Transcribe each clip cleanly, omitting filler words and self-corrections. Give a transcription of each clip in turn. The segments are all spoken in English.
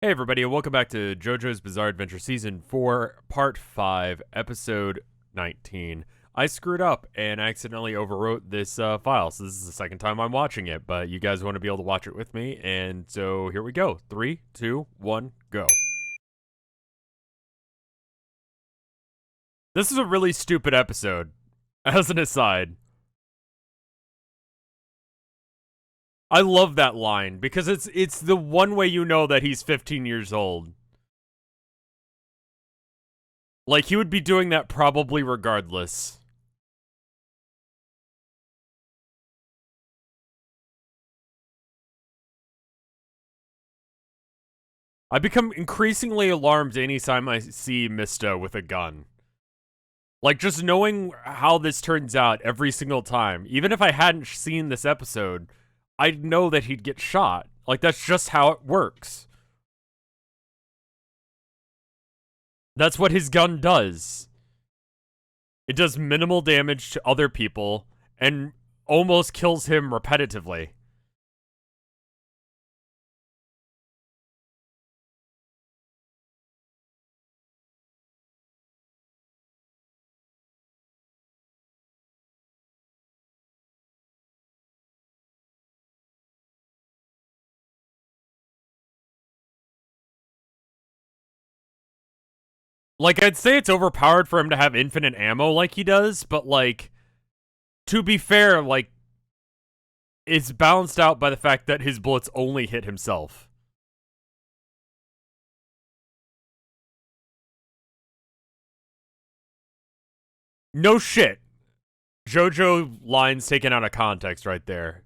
Hey everybody, and welcome back to JoJo's Bizarre Adventure Season 4, Part 5, Episode 19. I screwed up and accidentally overwrote this file, so this is the second time I'm watching it, but you guys want to be able to watch it with me, and so here we go. 3, 2, 1, go. This is a really stupid episode, as an aside. I love that line, because it's the one way you know that he's 15 years old. Like, he would be doing that probably regardless. I become increasingly alarmed anytime I see Mista with a gun. Like, just knowing how this turns out every single time, even if I hadn't seen this episode, I'd know that he'd get shot. Like, that's just how it works. That's what his gun does. It does minimal damage to other people and almost kills him repetitively. Like, I'd say it's overpowered for him to have infinite ammo like he does, but, like, to be fair, like, it's balanced out by the fact that his bullets only hit himself. No shit. JoJo lines taken out of context right there.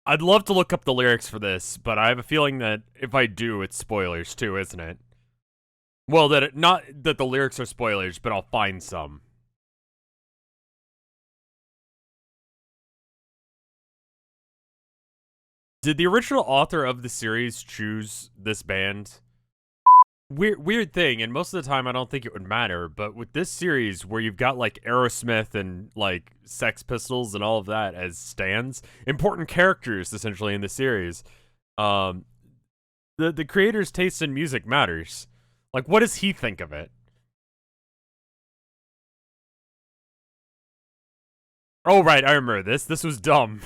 I'd love to look up the lyrics for this, but I have a feeling that if I do, it's spoilers too, isn't it? Well, not that the lyrics are spoilers, but I'll find some. Did the original author of the series choose this band? Weird thing, and most of the time I don't think it would matter, but with this series where you've got like Aerosmith and like Sex Pistols and all of that as stands, important characters essentially in the series, um, the creator's taste in music matters. Like, what does he think of it? Oh, right, I remember this. This was dumb.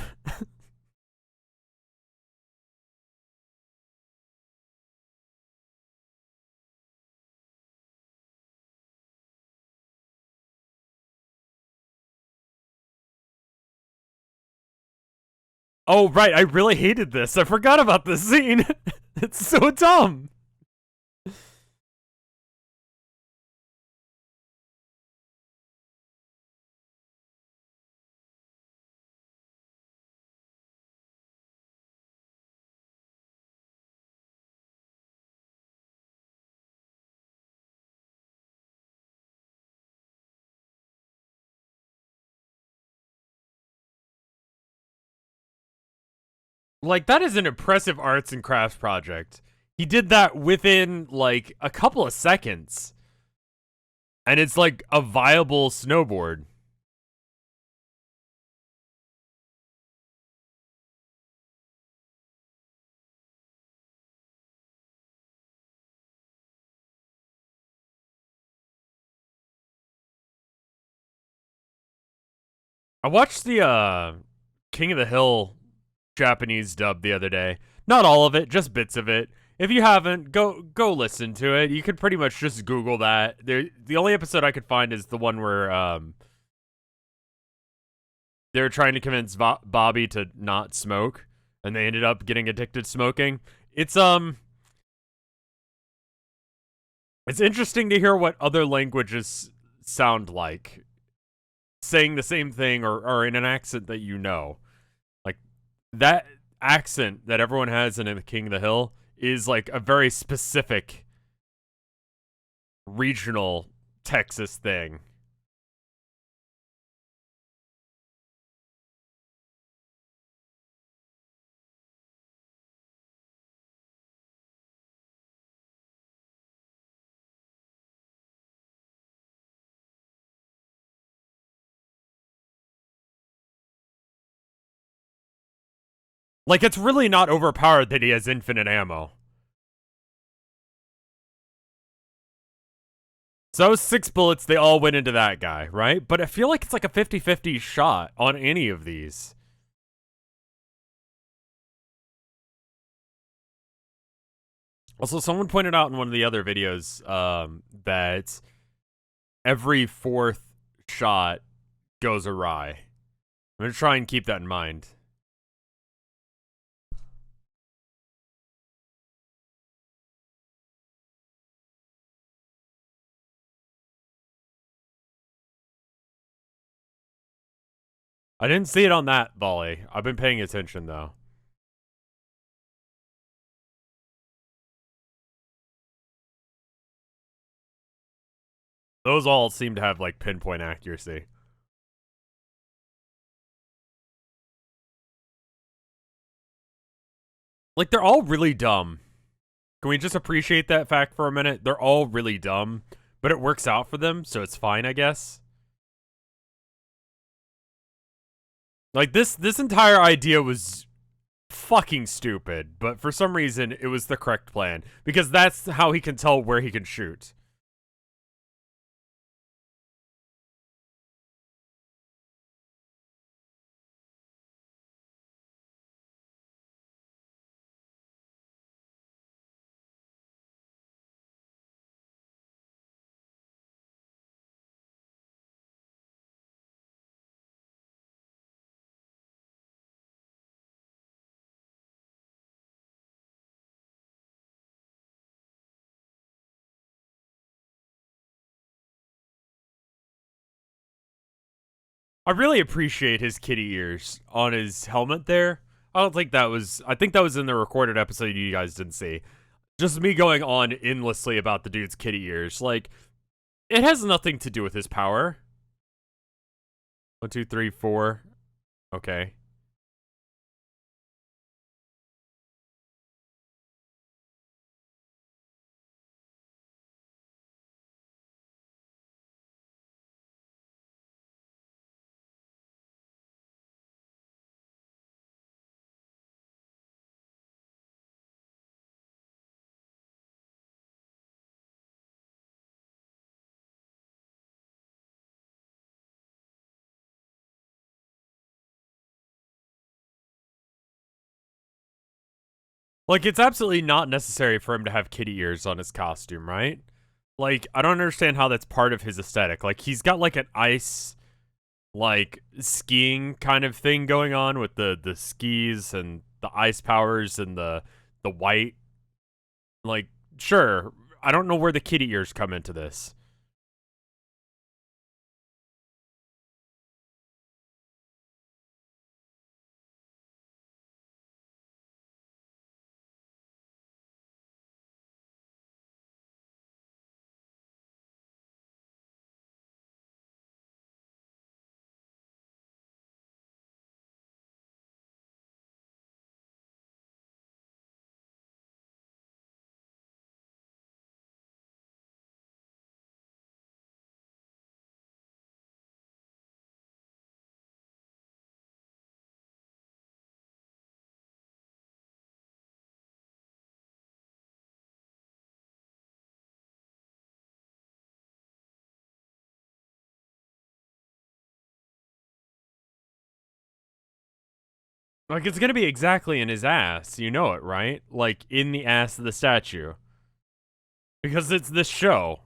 Oh, right, I really hated this. I forgot about this scene. It's so dumb. Like, that is an impressive arts and crafts project. He did that within, like, a couple of seconds. And it's, like, a viable snowboard. I watched the King of the Hill Japanese dub the other day. Not all of it, just bits of it. If you haven't, go listen to it. You could pretty much just Google that. The only episode I could find is the one where they're trying to convince Bobby to not smoke, and they ended up getting addicted to smoking. It's interesting to hear what other languages sound like, saying the same thing or in an accent that you know. Like, that accent that everyone has in The King of the Hill is like a very specific regional Texas thing. Like, it's really not overpowered that he has infinite ammo. So 6 bullets, they all went into that guy, right? But I feel like it's like a 50-50 shot on any of these. Also, someone pointed out in one of the other videos that every fourth shot goes awry. I'm going to try and keep that in mind. I didn't see it on that volley. I've been paying attention, though. Those all seem to have, like, pinpoint accuracy. Like, they're all really dumb. Can we just appreciate that fact for a minute? They're all really dumb, but it works out for them, so it's fine, I guess. Like, this entire idea was fucking stupid, but for some reason, it was the correct plan. Because that's how he can tell where he can shoot. I really appreciate his kitty ears on his helmet there. I don't think that was. I think that was in the recorded episode you guys didn't see. Just me going on endlessly about the dude's kitty ears. Like, it has nothing to do with his power. 1, 2, 3, 4. Okay. Like, it's absolutely not necessary for him to have kitty ears on his costume, right? Like, I don't understand how that's part of his aesthetic. Like, he's got like an ice, like, skiing kind of thing going on with the skis and the ice powers and the white. Like, sure. I don't know where the kitty ears come into this. Like, it's gonna be exactly in his ass. You know it, right? Like, in the ass of the statue. Because it's this show.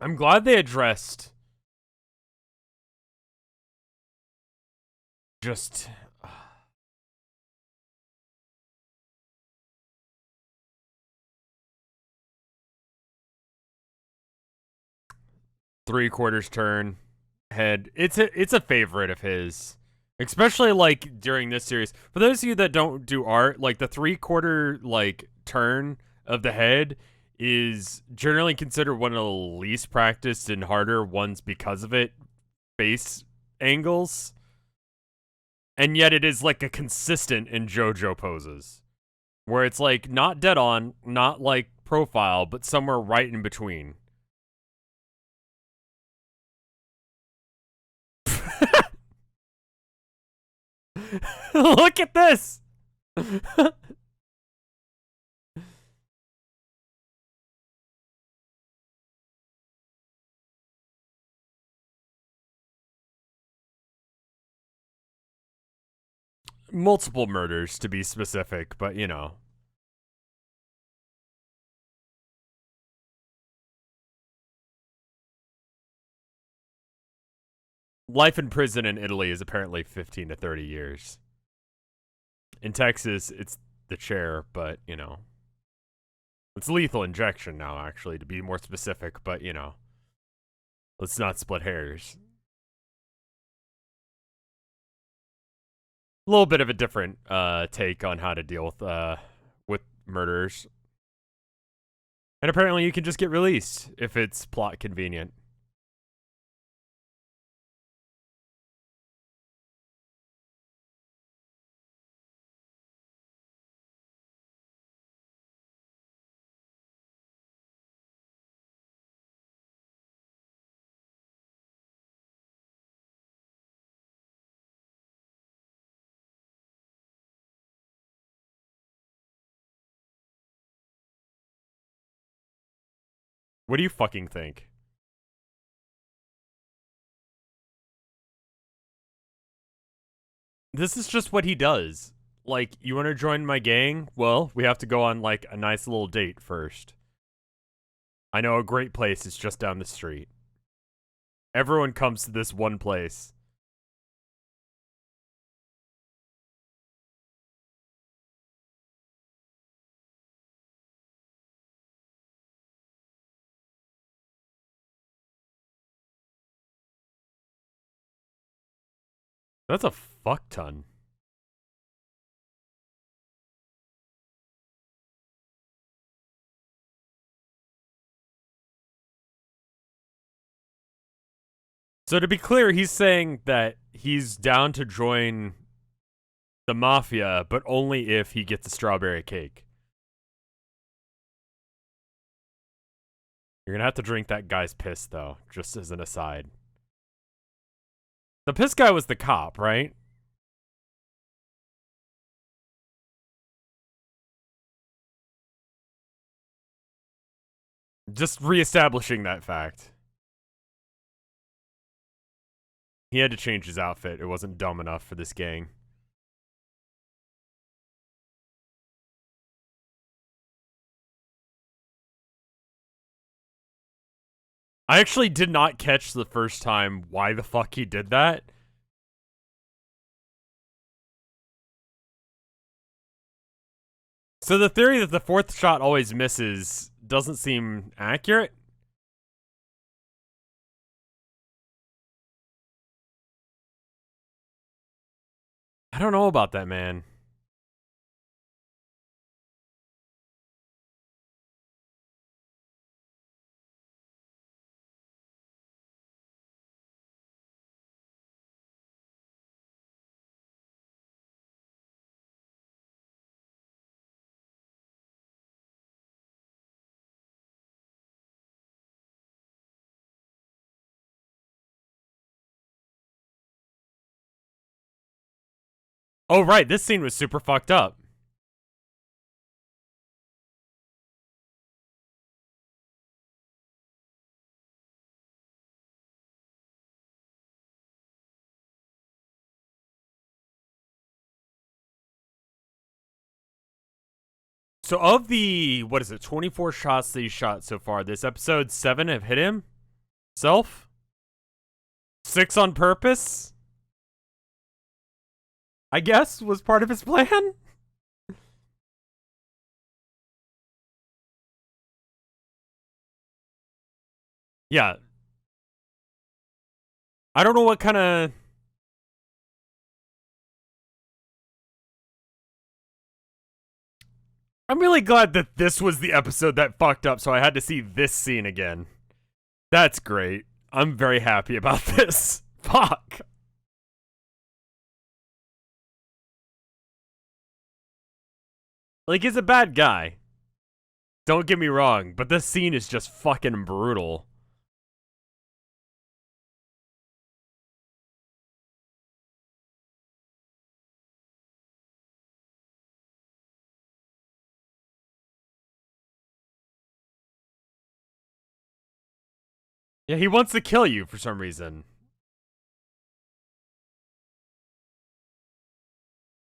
I'm glad they addressed just 3/4 turn head. It's a favorite of his. Especially like during this series. For those of you that don't do art, like the 3/4 like turn of the head is generally considered one of the least practiced and harder ones because of it. Face angles. And yet it is like a consistent in JoJo poses. Where it's like not dead on, not like profile, but somewhere right in between. Look at this! Multiple murders, to be specific, but you know. Life in prison in Italy is apparently 15 to 30 years. In Texas, it's the chair, but, you know. It's lethal injection now, actually, to be more specific, but, you know. Let's not split hairs. A little bit of a different take on how to deal with murderers. And apparently you can just get released if it's plot convenient. What do you fucking think? This is just what he does. Like, you want to join my gang? Well, we have to go on, like, a nice little date first. I know a great place is just down the street. Everyone comes to this one place. That's a fuck ton. So to be clear, he's saying that he's down to join the mafia, but only if he gets a strawberry cake. You're gonna have to drink that guy's piss, though, just as an aside. The piss guy was the cop, right? Just reestablishing that fact. He had to change his outfit. It wasn't dumb enough for this gang. I actually did not catch the first time why the fuck he did that. So the theory that the fourth shot always misses doesn't seem accurate. I don't know about that, man. Oh, right. This scene was super fucked up. So of the, what is it, 24 shots that he shot so far, this episode 7 have hit him? Self? 6 on purpose? I guess was part of his plan? Yeah. I don't know what kind of... I'm really glad that this was the episode that fucked up, so I had to see this scene again. That's great. I'm very happy about this. Fuck. Like, he's a bad guy. Don't get me wrong, but this scene is just fucking brutal. Yeah, he wants to kill you for some reason.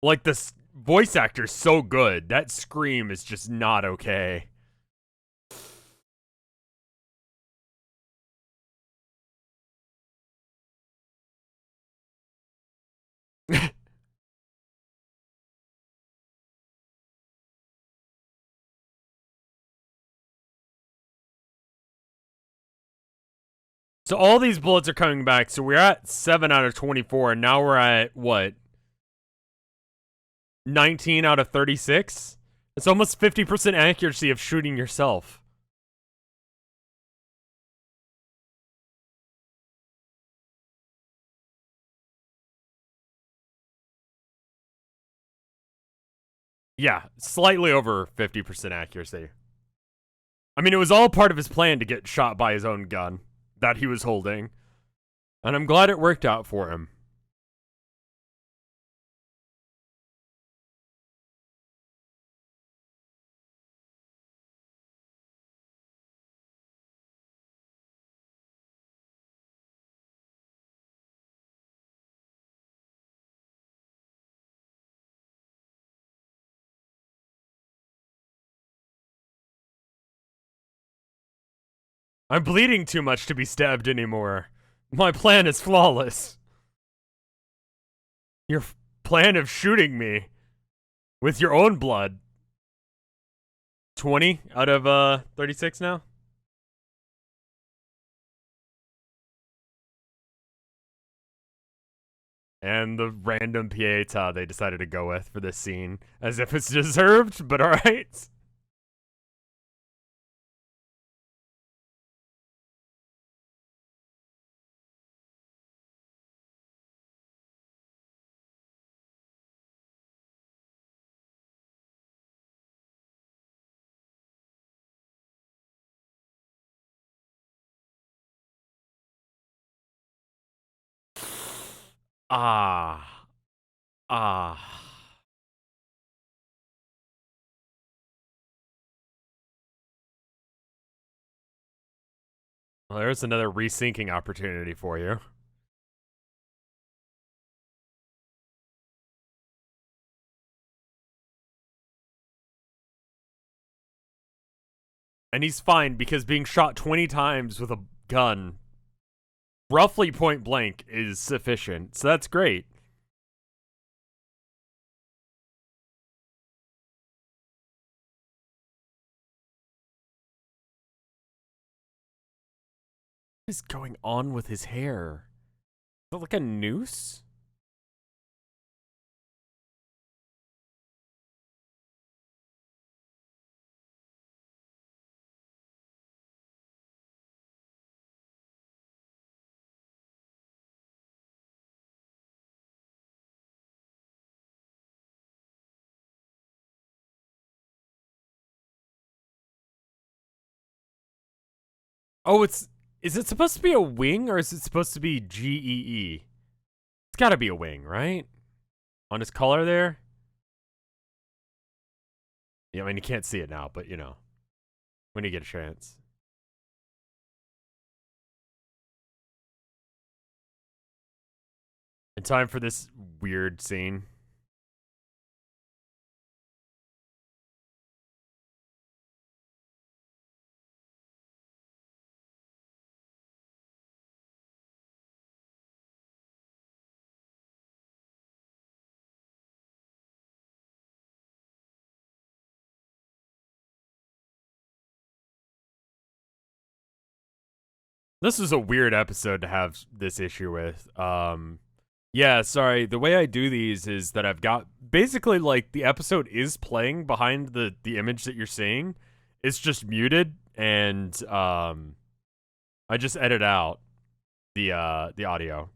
Like, this voice actor's so good. That scream is just not okay. So all these bullets are coming back. So we're at 7 out of 24, and now we're at, what? 19 out of 36? It's almost 50% accuracy of shooting yourself. Yeah, slightly over 50% accuracy. I mean, it was all part of his plan to get shot by his own gun that he was holding. And I'm glad it worked out for him. I'm bleeding too much to be stabbed anymore. My plan is flawless. Your plan of shooting me with your own blood. 20 out of 36 now? And the random Pieta they decided to go with for this scene. As if it's deserved, but alright. Ah. Ah. Well, there's another resyncing opportunity for you. And he's fine because being shot 20 times with a gun, roughly point blank, is sufficient. So that's great. What is going on with his hair? Is it like a noose? Oh, is it supposed to be a wing or is it supposed to be GEE? It's gotta be a wing, right? on his collar there. Yeah, I mean, you can't see it now, but you know, when you get a chance. In time for this weird scene. This is a weird episode to have this issue with. Yeah, sorry. The way I do these is that I've got basically like the episode is playing behind the image that you're seeing. It's just muted, and I just edit out the audio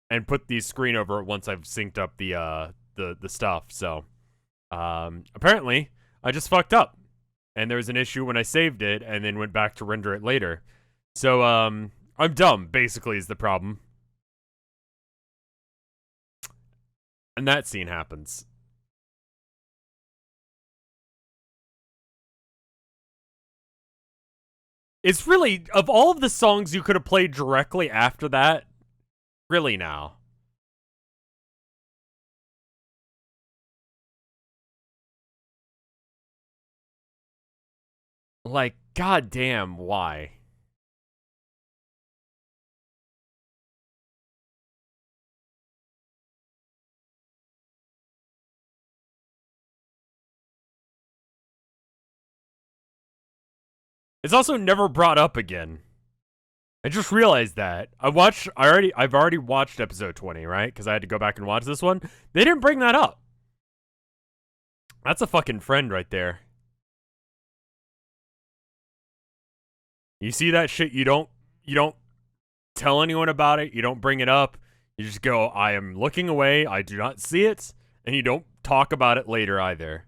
and put the screen over it once I've synced up the stuff. So apparently I just fucked up, and there was an issue when I saved it and then went back to render it later. So I'm dumb, basically, is the problem. And that scene happens. It's really, of all of the songs you could have played directly after that, really now. Like, goddamn, why? It's also never brought up again. I just realized that. I've already watched episode 20, right? Because I had to go back and watch this one. They didn't bring that up. That's a fucking friend right there. You see that shit, you don't tell anyone about it, you don't bring it up. You just go, I am looking away, I do not see it, and you don't talk about it later either.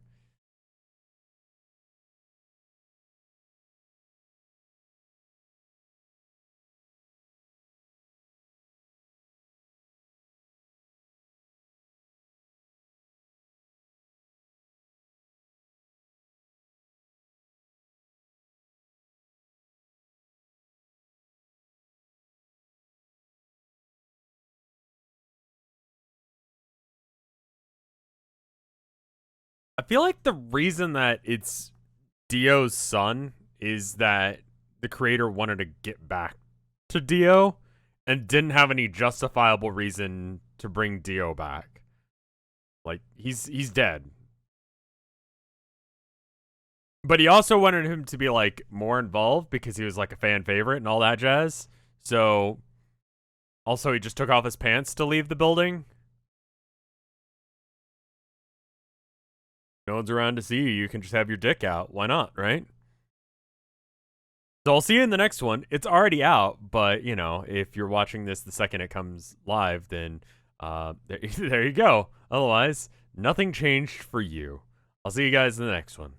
I feel like the reason that it's Dio's son is that the creator wanted to get back to Dio and didn't have any justifiable reason to bring Dio back. Like, he's dead. But he also wanted him to be like more involved because he was like a fan favorite and all that jazz. So also he just took off his pants to leave the building. No one's around to see you. You can just have your dick out. Why not, right? So I'll see you in the next one. It's already out, but you know, if you're watching this the second it comes live, then there you go. Otherwise, nothing changed for you. I'll see you guys in the next one.